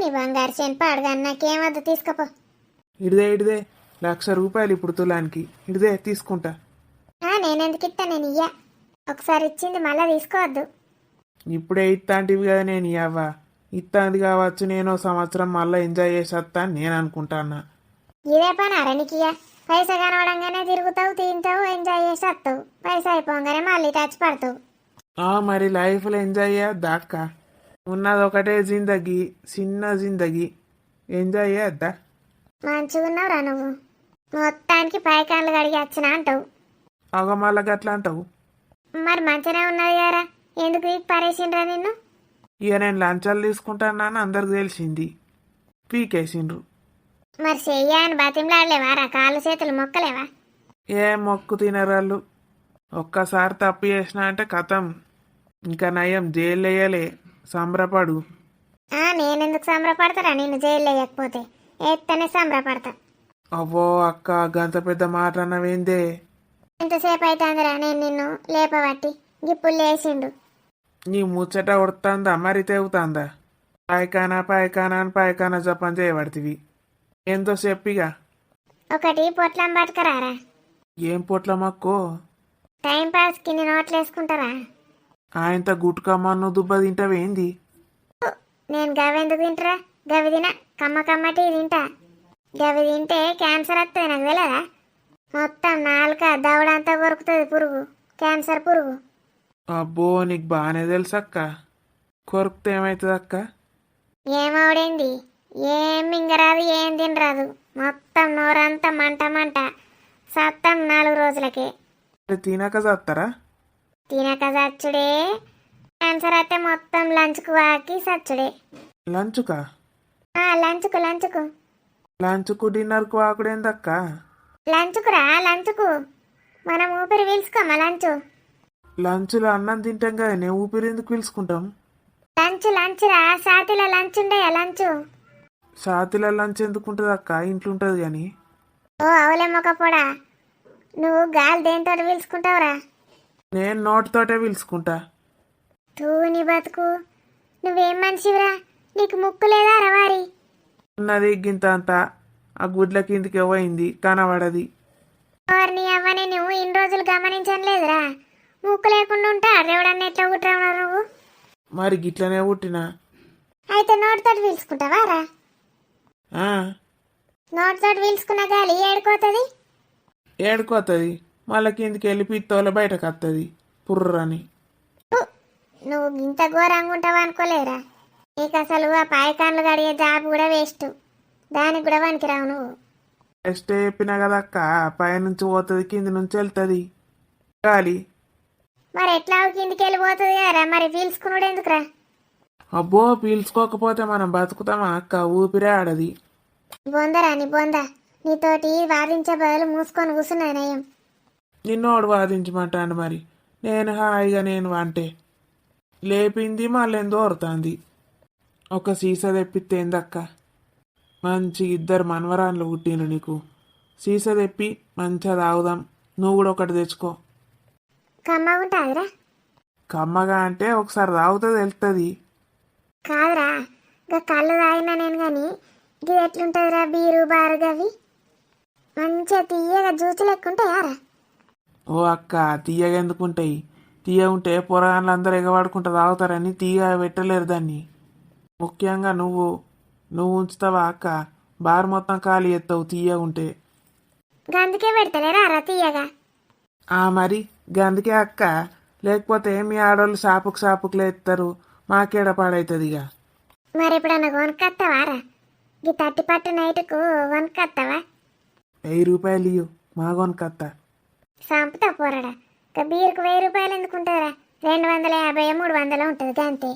నీ బంగారు చేను పాడుగా, నాకేమద్దు తీసుకపో. ఇడిదే 1,00,000 రూపాయలు ఇప్పుడు తులానికి. ఇడిదే తీసుకుంటా. నేనెందుకు ఇస్తా, నేను ఇయ్యా. ఒకసారి ఇచ్చింది మళ్ళా తీసుకోవద్దు. ఇప్పుడే ఇత్తాంటివి కదా నేను ఇవ్వా. ఇత్తాంది కావచ్చు, నేను సంవత్సరం మళ్ళీ ఎంజాయ్ చేసేస్తా అని నేను అనుకుంటానా. ఇదే పని అరణికియా, పైసా కనవడంగానే తిరుగుతావు, తింటావు, ఎంజాయ్ చేసి వస్తావు. పైసా అయిపోగానే మళ్ళీ టచ్ పడతావు. మరి లైఫ్లో ఎంజాయ్ చేద్దాక్క. ఉన్నది ఒకటే జిందగీ, చిన్న జిందగీ. ఎంజాయ్ చేద్దా. మంచిగా ఉన్నావురా నువ్వు. మొత్తానికి పైకాన్లు కడిగి వచ్చిన అంటావు. మళ్ళా గట్లా అంటావు. మరి మంచిగానే ఉన్నది కదరా, ఎందుకు పరేసిండ్రా నిన్ను? ఇక నేను లంచాలు తీసుకుంటానని అందరికి తెలిసింది, పీకేసిండ్రు. మరి చెయ్యా అని బతిమలాడలేవారా? కాళ్ళు చేతులు మొక్కలేవా? ఏ మొక్కు తినరాళ్ళు. ఒక్కసారి తప్పు చేసిన అంటే కథం. ఇంకా నయం జైలు వేయలే, సంబరపడు. నేనెందుకు సంబరపడతారా? నిన్ను జైలు వేయకపోతే ఎత్తనే సంబరపడతా. అవ్వో అక్క, గంత పెద్ద మాట అన్నవేందే? ఎంతసేపు అవుతుందిరా నేను నిన్ను లేపబట్టి? గిప్పులు లేచిండు. నీ ముచ్చట ఉడుతుందా మరి తెగుతుందా? పాయకానా అని పాయకానా జపం చేయబడుతుంది. ఎంతో చెప్పిగా. ఒకటి పొట్లం పట్టుకరారా. ఏం పొట్లమక్కో? టైం పాస్ కి నీ నోట్లు వేసుకుంటారా? ఆయంత గుట్కమ్మను దుబ్బ తింటావేంది? నేను గవెందుకు తింటరా? గవి తిన, కమ్మటి తింటా. గవి తింటే క్యాన్సర్ వస్తుంది, నాకు తెలియదా? మొత్తం నాలుక దవడంతా కొరుకుతుంది పురుగు, క్యాన్సర్ పురుగు. అబ్బో నీకు బాగానే తెలుసక్క. కొరుకుతే ఏమవుతుంది అక్క? ఏమవుడేంది, ఏం మింగరాదు, ఏం తినరాదు. మొత్తం నోరంతా మంట. సత్తం 4 రోజులకే. తినక చస్తారా? తినక సచ్చుడే. క్యాన్సర్ అయితే మొత్తం లంచ్కు వాకి సచ్చుడే. లంచుకా? లంచుకు లంచుకు డిన్నర్కు ఆకుడేందక్క? లంచుకు మనం ఊపిరి పీల్చుకోమా? లంచులో అన్నం తింటాం కదా, నేను ఊపిరి ఎందుకు పీల్చుకుంటాం? లంచ్ రా, సాతిలో లంచ్ ఉండయా? సాతిలో లంచ్ ఎందుకు ఉంటుంది అక్క? ఇంట్లో ఉంటుంది కానీ. ఓ అవులే మొక్కపోడా, నువ్వు గాలి దేంతో పీల్చుకుంటావురా? నేను నోటితోటే పీల్చుకుంటా. నీ బతుకు, నువ్వేం మనిషివిరా? నీకు ముక్కు లేదా రవారి? ఉన్నది గింత అంతా, ఆ గుడ్ల కిందికి ఇవ్వయింది కనబడది. నీ అవ్వని నువ్వు ఇన్ని రోజులు గమనించను లేదురా. ముక్కు లేకుండా ఉంటా ఎవడన్నా ఎట్లా కుట్రావు నువ్వు? మరి గిట్లనే పుట్టినా. అయితే నోటితో పీల్చుకుంటావా రా? నోటితో పీల్చుకున్న గాలి ఏడుకోతుంది. ఏడుకోతుంది, మళ్ళీ కిందికి వెళ్ళి పిత్తోల బయటకు వస్తుంది పుర్రని. నువ్వు ఇంత ఘోరంగా ఉంటావు అనుకోలేరా? నీకు అసలు ఆ పాయకాన్లు కడిగే జాబ్ కూడా వేస్ట్, దానికి కూడా పనికిరావు నువ్వు. టెస్ట్ చెప్పినా కదా అక్క, పైనుంచి పోతుంది కింది నుంచి వెళ్తుంది గాలి. మరి ఎట్లా కిందికి వెళ్ళిపోతుంది కదరా, మరి పీల్చుకున్నాడు ఎందుకురా? అబ్బో పీల్చుకోకపోతే మనం బతుకుతామా అక్క? ఊపిరే ఆడది. బొందరా నీ బొంద, నీతోటి వాదించే బదులు మూసుకొని కూర్చున్నది నయం. నిన్నోడు వాదించమంటాను మరి. నేను హాయిగా నేను అంటే లేపింది మళ్ళీ దోరుతుంది. ఒక సీసా తెప్పిస్తే ఏందక్క? మంచి ఇద్దరు మనవరాళ్ళు పుట్టిండ్రు నీకు. సీస తెప్పి మంచిగా తాగుదాం. నువ్వు కూడా ఒకటి తెచ్చుకో. కమ్మగుంటుందిరా. కమ్మగా అంటే ఒకసారి తాగితే తెలుస్తుంది. కాదురా, ఇంకా కళ్ళు తాగినా నేను కానీ ఇది ఎట్లుంటుందిరా బీరు బారు గవి మంచిగా తీయగా జ్యూస్ లెక్క ఉంటాయారా? ఓ అక్క, తీయగా ఎందుకుంటాయి? తీయ ఉంటే పొరగాన్లు అందరూ ఎగవాడుకుంటూ తాగుతారని తీయ పెట్టలేరు దాన్ని. ముఖ్యంగా నువ్వు ఉంచుతావా అక్క? బార్ మొత్తం ఖాళీ ఎత్తావు తీయగా ఉంటే. గందుకే పెడతలేరా రా తీయగా? మరి గందుకే అక్క, లేకపోతే మీ ఆడవాళ్ళు షాపుకు ఎత్తారు, మాకేడ పాడవుతుంది ఇక. మరి ఎప్పుడన్నా కొనుక్కొస్తావా రా? ఈ తట్టి పట్టు నైట్కు కొనుక్కొస్తావా? 1000 రూపాయలు ఇయ్యు, మా కొనుకత్తా. సంపుతా పోరాడా. ఇక బీరుకు 1000 రూపాయలు ఎందుకు ఉంటుందిరా? 250 300 ఉంటుంది అంతే.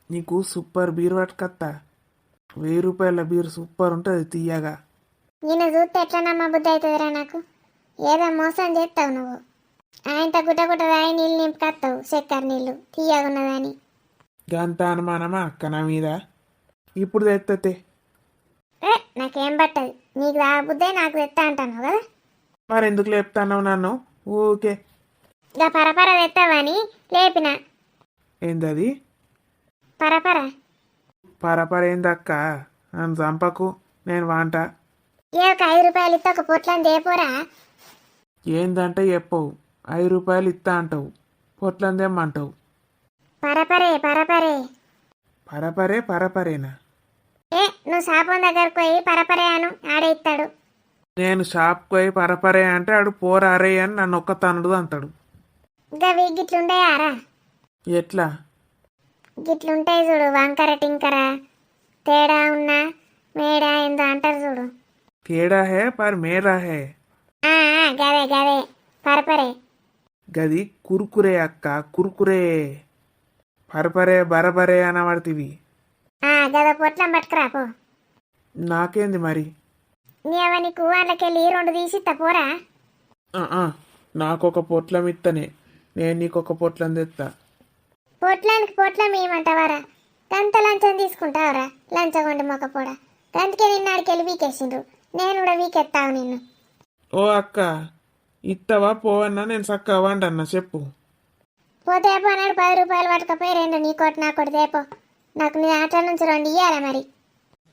నీకు సూపర్ బీర్ పట్టుకత్తా. 1000 రూపాయల బీర్ సూపర్ ఉంటుంది తీయగా. నిన్ను చూస్తే ఎట్లా నమ్మ బుద్ధి అవుతుందిరా నాకు? ఏదో మోసం చేస్తావు నువ్వు. ఆయనతో గుట్ట రాయి నీళ్ళు నింపుకొస్తావు, చక్కెర నీళ్ళు తీయగున్నదని. గంత అనుమానమా అక్క నా మీద? ఇప్పుడు తెత్తతే. నాకేం పట్టదు. నీకు రా బుద్ధే నాకు తెస్తా అంటాను కదా. మరెందుకు లేపుతావు నన్ను ఊకే? ఇక పరపర తెస్తావని లేపిన. ఏందది? పరపర పరపరేందక్క? నన్ను చంపకు, నేను వాంట. ఏ ఒక 5 రూపాయలు ఇస్తే ఒక పొట్లని దేపోరా. ఏందంటే చెప్పవు. 5 రూపాయలు ఇస్తా అంటావు, పొట్లం తెమ్మంటావు. పరపరే పరపరే. పరపరేనా? నువ్వు షాపం దగ్గరకు పోయి పరపరే అను, ఆడే ఇస్తాడు. నేను షాప్కి పోయి పరపరే అంటే ఆడు పోరారే అని నన్ను ఒక్క తనుడు అంటాడు. గవి గిట్లుండయారా? ఎట్లా? గిట్లుంటాయి చూడు, వంకర టింకర తేడా ఉన్నా మేడా ఏందో అంటారు చూడు. తేడా హే పర్ మేరా హే. గదే గదే పరపరే. గది కురుకురే అక్క, కురుకురే. పరపరే బరబరే అనబడుతుంది. గద పొట్లం పట్టుకురా పో. నాకేంది మరి? నీవ నీకు అందుకెళ్ళి 2 తీసిస్తా పోరా. నాకొక పొట్లం ఇత్తనే, నేను నీకొక పొట్లం తెస్తా. పొట్లానికి పొట్లం ఏమంటావారా? గంత లంచం తీసుకుంటావరా? లంచగొండి మొక్కపోడా. గంతకే నిన్న ఆడికెళ్ళి వీకేసిండ్రు, నేను కూడా వీకెత్తావు నిన్ను. ఓ అక్క, ఇత్తవా పోవన్నా? నేను చక్కగా వండన్నా చెప్పు. పోతే అన్నాడు 10 రూపాయలు పట్టుకపోయి 2 నీకోటి నాకోటి దేపో. నాకు నీ ఆటల నుంచి 2 ఇయ్యాలా మరి?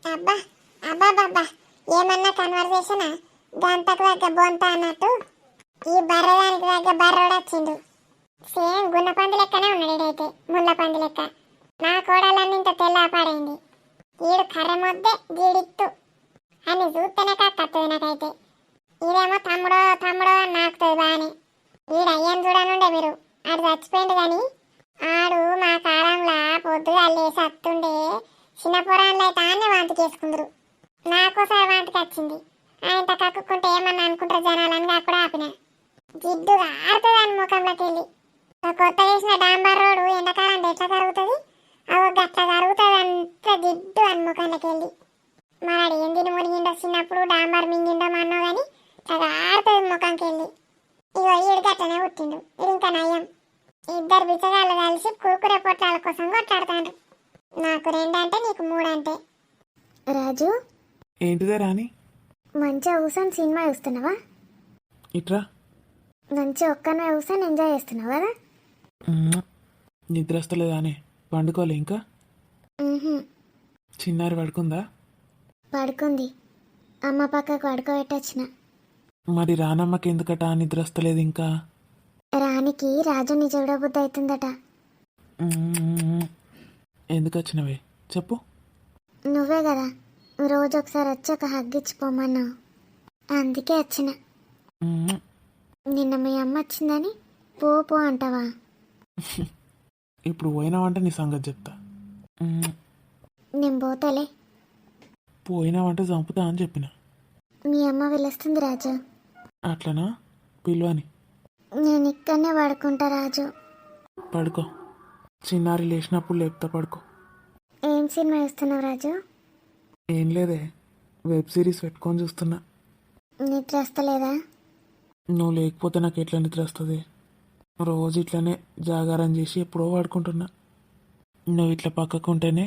అబ్బా అబ్బా బాబా, ఏమన్నా కన్వర్సేషనా? గంటకు దగ్గర బొంత అన్నట్టు ఈ బర్రదానికి దగ్గర బర్రోడు వచ్చిండు. సేమ్ గున్న పంది లెక్కనే ఉన్నాడు. ఈడైతే ముళ్ళ పంది లెక్క. నా కోడలన్నీ ఇంత తెల్లాపాడైంది. ఈడు కర్ర మొద్దే గీడిత్తు అని చూస్తేనే కక్కత్తది నాకైతే. ఈడేమో తమ్ముడో తమ్ముడో అని నాకుతుంది బాగానే. ఈడు అయ్యని చూడనుండే మీరు. ఆడు చచ్చిపోయిండు కానీ ఆడు మా కాలంలో పొద్దుగా లేసి అత్తుండే. చిన్న పొరాన్లు అయితే ఆనే వాంతి చేసుకుందరు. నాకోసారి వాంతికి వచ్చింది. ఆయనతో కక్కుకుంటే ఏమన్నా అనుకుంటారు జనాలని కూడా ఆపిన. జిడ్డుగా ఆడుతుంది అని ముఖంలోకి వెళ్ళి. కొత్త వేసిన డాంబర్ రోడ్డు ఎండాకాలం ఎట్లా జరుగుతుంది, అవి గట్లా జరుగుతుంది అంత జిడ్డు అని ముఖంలోకి వెళ్ళి. మరి ఎండిని మునిగిండో చిన్నప్పుడు డాంబర్ మింగిండో మన్నో కానీ ఇట్లా ఆడుతుంది ముఖంకి వెళ్ళి. ఇగో ఈడు గట్లనే పుట్టిండు. ఇది ఇంకా నయం. 2 బిచ్చగాళ్ళు కలిసి కురుకురే పొట్లాల కోసం కొట్లాడుతాండ్రు. నాకు 2 అంటే నీకు 3 అంటే. రాజు, ఏంటిదే రాని? మంచిగా కూర్చొని సినిమా చూస్తున్నావా? ఇట్రా. మంచిగా ఒక్కనే కూర్చొని ఎంజాయ్ చేస్తున్నావు కదా? నిద్ర వస్తలేదానే? పండుకోలే ఇంకా? చిన్నారి పడుకుందా? పడుకుంది. అమ్మ పక్కకు పడుకోబెట్టొచ్చిన. మరి రానమ్మకి ఎందుకట నిద్ర వస్తలేదు ఇంకా? రానికి రాజుని చూడబుద్ధి అవుతుందట. ఎందుకు వచ్చినవే చెప్పు. నువ్వే కదా రోజు ఒకసారి వచ్చి ఒక హగ్ ఇచ్చిపోమన్నావు, అందుకే వచ్చిన. నిన్న మీ అమ్మ వచ్చిందని పో పో అంటావా? ఇప్పుడు పోయినావంటే నీ సంగతి చెప్తా. నేను పోతలే. పోయినావంటే చంపుతా అని చెప్పిన. మీ అమ్మ పిలుస్తుంది రాజు. అట్లనా? పిలువని. నేను ఇక్కడనే పడుకుంటా రాజు. పడుకో. చిన్నారి లేచినప్పుడు లేపుతా, పడుకో. ఏం సినిమా చూస్తున్నావు రాజు? ఏం లేదే, వెబ్ సిరీస్ పెట్టుకొని చూస్తున్నా. నిద్ర వస్తలేదా? నువ్వు లేకపోతే నాకు ఎట్లా నిద్ర వస్తుంది? రోజు ఇట్లనే జాగారం చేసి ఎప్పుడో పడుకుంటున్నా. నువ్వు ఇట్లా పక్కకు ఉంటేనే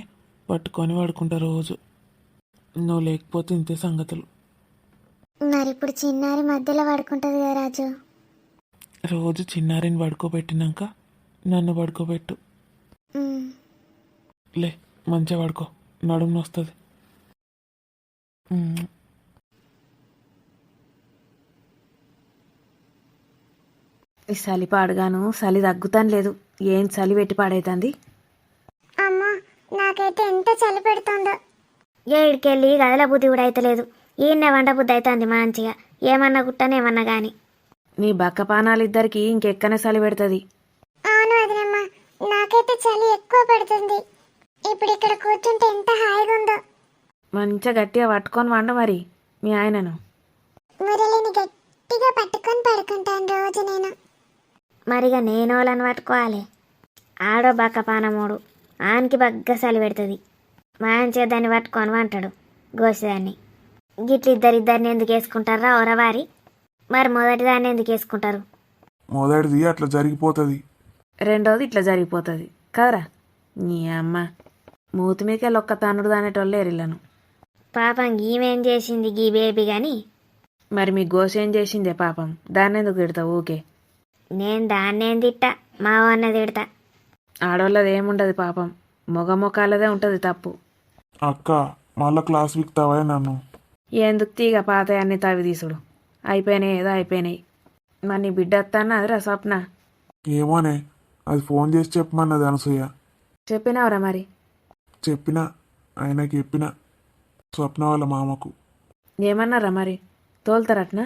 పట్టుకొని పడుకుంటా రోజు. నువ్వు లేకపోతే ఇంతే సంగతులు. మరి ఇప్పుడు చిన్నారి మధ్యలో పడుకుంటుంది కదా రాజు. రోజు చిన్నారిని పడుకోబెట్టినాక నన్ను పడుకోబెట్టు. ఉమ్. లే మంచిగా పడుకో, నడుము వస్తుంది. ఈ చలి పాడుగాను చలి తగ్గుతాను లేదు. ఏం చలి పెట్టి పాడైతుంది. అమ్మా నాకైతే ఎంత చలి పెడుతుందో. ఏడికెళ్ళి గదల బుద్ధి కూడా అయితలేదు. ఈయన్నే వంట బుద్ధి అవుతుంది మంచిగా. ఏమన్నా గుట్టనేమన్నా కానీ నీ బక్క పానాలు ఇద్దరికి ఇంకెక్కనే చలి పెడుతుంది. అవును వదినమ్మ, నాకైతే చలి ఎక్కువ పడుతుంది. ఇప్పుడు ఇక్కడ కూర్చుంటే ఎంత హాయిగా ఉందో. మంచిగా గట్టిగా పట్టుకొని వండ మరి మీ ఆయనను. మురళిని గట్టిగా పట్టుకొని పడుకుంటాను రోజు నేను. మరిగా నేను వాళ్ళని పట్టుకోవాలి. ఆడో బక్క పానమోడు ఆనికి బగ్గ చలి పెడుతుంది. మంచిగా దాన్ని పట్టుకొని వంటాడు గోసిదాన్ని. గిట్ల ఇద్దరిద్దరిని ఎందుకు వేసుకుంటారా ఓరవారి? మరి మొదటి దాన్ని ఎందుకు వేసుకుంటారు? మొదటిది అట్లా జరిగిపోతుంది. రెండోది ఇట్లా జరిగిపోతుంది కదరా. నీ అమ్మ మూతి మీకెళ్ళి ఒక్క తన్నుడు దానేటోళ్ళు ఎరిల్లను. పాపం గీమేం చేసింది గీ బేబీ కానీ. మరి మీ గోస ఏం చేసిందే పాపం? దాన్ని ఎందుకు తిడతావు ఊకే? నేను దాన్నేం తిట్టా, మా అన్న తిడతా. ఆడోళ్ళది ఏముండదు పాపం, మొగ మొక్కలదే ఉంటుంది తప్పు. అక్క మళ్ళా క్లాస్ విక్తావా నన్ను? ఎందుకు తీగ పాత అన్ని తవి తీసుడు. అయిపోయినాయి ఏదో అయిపోయినాయి. మరి నీ బిడ్డ వస్తాను అదిరా స్వప్న. ఏమోనే, అది ఫోన్ చేసి చెప్పమన్నది అనసూయ. చెప్పినావురా మరి? చెప్పిన, ఆయనకి చెప్పిన, స్వప్న వాళ్ళ మామకు. ఏమన్నారా మరి? తోలుతారట్నా?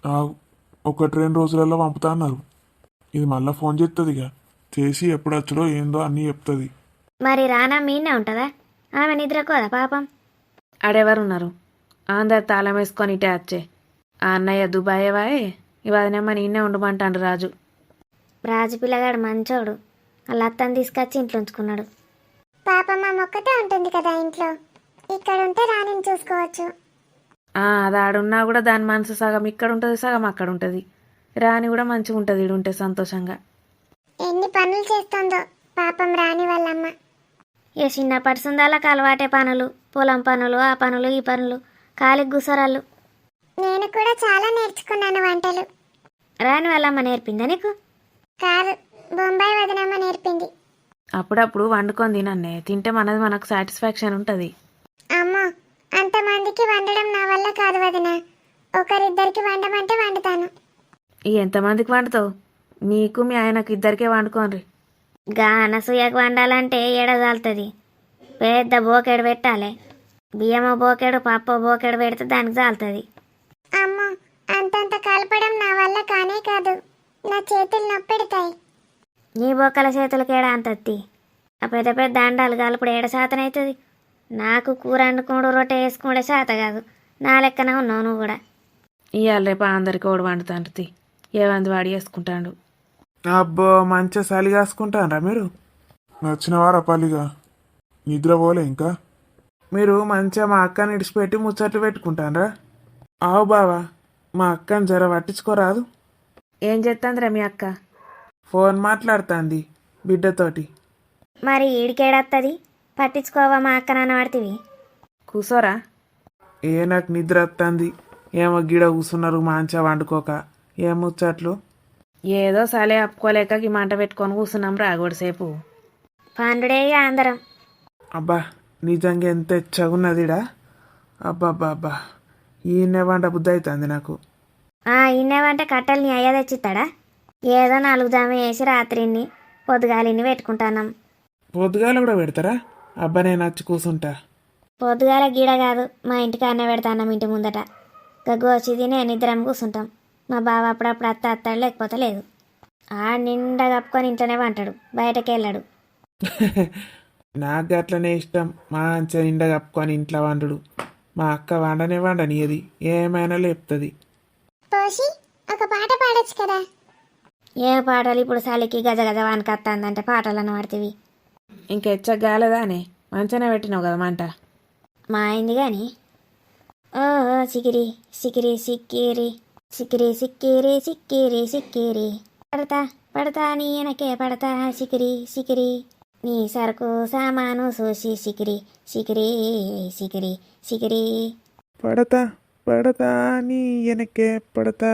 ఆగు, 1-2 రోజులలో పంపుతా అన్నారు. ఇది మళ్ళీ ఫోన్ చేస్తుంది ఇక. చేసి ఎప్పుడు వచ్చడో ఏందో అన్నీ చెప్తుంది. మరి రానా మీనే ఉంటుందా? ఆమె నిద్రకోదా పాపం? ఆడెవరున్నారు? అందరు తాళం వేసుకొని ఇటే వచ్చే. ఆ అన్నయ్య దుబాయ్ వాయే, ఇవాదనేమో నిన్నే ఉండమంటాడు రాజు. రాజు పిల్లగాడు మంచోడు. వాళ్ళ అత్తని తీసుకొచ్చి ఇంట్లో ఉంచుకున్నాడు. పాపం మా మొక్కతే ఉంటుంది కదా ఇంట్లో. ఇక్కడ ఉంటే రాణిని చూసుకోవచ్చు. అది ఆడున్నా కూడా దాని మనసు సగం ఇక్కడ ఉంటుంది, సగం అక్కడ ఉంటుంది. రాణి కూడా మంచిగా ఉంటుంది ఈడుంటే సంతోషంగా. ఎన్ని పనులు చేస్తుందో పాపం రాణి వాళ్ళమ్మ. ఏ చిన్నప్పటి సుందాలకు అలవాటే పనులు, పొలం పనులు, ఆ పనులు ఈ పనులు, కాలికి గుసరాళ్ళు. నేను కూడా చాలా నేర్చుకున్నాను వంటలు. రాణి వాళ్ళమ్మ నేర్పిందా నీకు? కాదు, బొంబాయి వదినమ్మ నేర్పింది. అప్పుడప్పుడు వండుకొని తినన్నే, తింటే మనది మనకు సాటిస్ఫాక్షన్ ఉంటుంది. అమ్మో, అంతమందికి వండడం నా వల్ల కాదు వదిన. ఒకరిద్దరికి వండమంటే వండుతాను. ఎంతమందికి వండుతావు? నీకు మీ ఆయనకు ఇద్దరికే వండుకోండి. గా అనసూయకు వండాలంటే ఏడజాలుతుంది. పెద్ద బోకెడు పెట్టాలి. బియ్యమో బోకెడు, పప్పు బోకెడు పెడితే దానికి జాలుతుంది. అమ్మో, అంతంత కలపడం నా వల్ల కానే కాదు. నా చేతులు నొప్పెడతాయి. నీ బొక్కల చేతులకి ఏడ అంతత్తి. ఆ పెద్ద పెద్ద దండాలు కలుపుడు ఏడ శాతం అవుతుంది. నాకు కూర వండుకోడు, రొట్టె వేసుకుంటే శాత కాదు. నా లెక్కన ఉన్నావు నువ్వు కూడా. ఇవాళ రేపు అందరికి ఓడి వండుతాంటి. ఏమంది వాడి వేసుకుంటాడు. అబ్బో మంచిగా చలి కాసుకుంటారా మీరు? నచ్చిన వారా పల్లిగా నిద్రపోలే ఇంకా? మీరు మంచిగా మా అక్కని ఇడిచిపెట్టి ముచ్చట్లు పెట్టుకుంటారా? ఆవు బావా, మా అక్కని జర పట్టించుకోరాదు. ఏం చేస్తుందిరా మీ అక్క? ఫోన్ మాట్లాడుతుంది బిడ్డతోటి. మరి ఈడికేడత్తది? పట్టించుకోవా మా అక్క నాన్న పడుతుంది. కూసోరా. నాకు నిద్ర వస్తుంది. ఏమో గిడ కూసున్నారు మంచిగా వండుకోక. ఏం ముచ్చట్లు? ఏదో సలే అప్పుకోలేక ఈ మంట పెట్టుకొని కూర్చున్నాం రాగోడిసేపు. పండుడే అందరం. అబ్బా నిజంగా ఎంత ఎచ్చగున్నదిడా. అబ్బా అబ్బా అబ్బా, ఈయన వంట బుద్ధి అవుతుంది నాకు. ఇన్నేవంటే కట్టెలు నీ అయ్యా తెచ్చిస్తాడా? ఏదో 4 జామ వేసి రాత్రిని పొద్దుగాలిని పెట్టుకుంటాం. పొద్దుగాల కూడా పెడతారా? అబ్బా నేను వచ్చి కూసుంటా. పొద్దుగాల గీడ కాదు, మా ఇంటికి అన్న పెడతాం ఇంటి ముందట. గోచి తిని నిద్రం కూర్చుంటాం. మా బావ అప్పుడప్పుడు అత్తాడు, లేకపోతే లేదు. నిండా కప్పుకొని ఇంట్లోనే వంటాడు, బయటకు వెళ్ళాడు. నాకు అట్లనే ఇష్టం. మంచిగా నిండా కప్పుకొని ఇంట్లో వండుడు. మా అక్క వండనియది, ఏమైనా లేపుతుంది. పోషి, ఒక పాట పాడొచ్చు కదా. ఏ పాటలు ఇప్పుడు చలికి గజ గజ వానికత్తాందంటే పాటలను పడుతుంది. ఇంకెచ్చగాలేదానే మంచిగానే పెట్టినావు కదా మంట. మా అయింది కానీ. ఓ సికిరి సికిరి సిక్కిరి సికిరి సిక్కిరి సిక్కిరి సిక్కిరి పడతా పడతా నీ వెనకే పడతా సికిరి సికిరి నీ సరుకు సామాను చూసి సికిరి సికిరి సికిరి సికిరి. పడతా పడతా నీ వెనకే పడతా.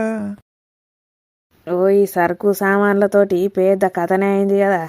ఓ ఈ సరుకు సామాన్లతోటి పెద్ద కథనే అయింది కదా.